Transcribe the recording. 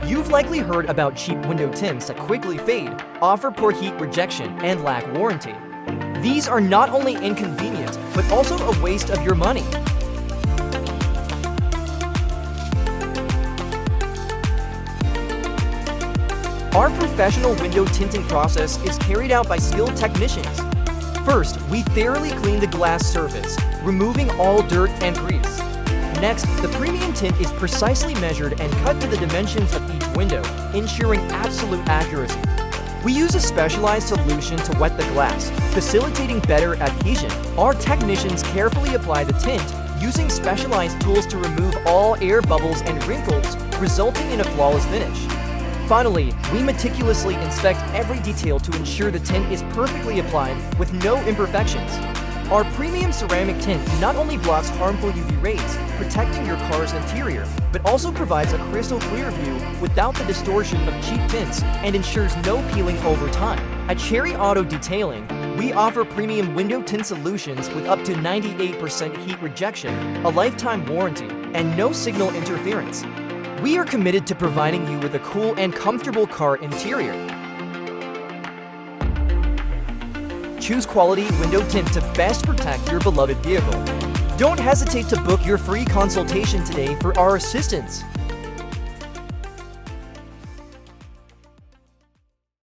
You've likely heard about cheap window tints that quickly fade, offer poor heat rejection, and lack warranty. These are not only inconvenient, but also a waste of your money. Our professional window tinting process is carried out by skilled technicians. First, we thoroughly clean the glass surface, removing all dirt and grease. Next, the premium tint is precisely measured and cut to the dimensions of each window, ensuring absolute accuracy. We use a specialized solution to wet the glass, facilitating better adhesion. Our technicians carefully apply the tint, using specialized tools to remove all air bubbles and wrinkles, resulting in a flawless finish. Finally, we meticulously inspect every detail to ensure the tint is perfectly applied with no imperfections. Our premium ceramic tint not only blocks harmful UV rays, protecting your car's interior, but also provides a crystal clear view without the distortion of cheap tints and ensures no peeling over time. At Cherry Auto Detailing, we offer premium window tint solutions with up to 98% heat rejection, a lifetime warranty, and no signal interference. We are committed to providing you with a cool and comfortable car interior. Choose quality window tint to best protect your beloved vehicle. Don't hesitate to book your free consultation today for our assistance.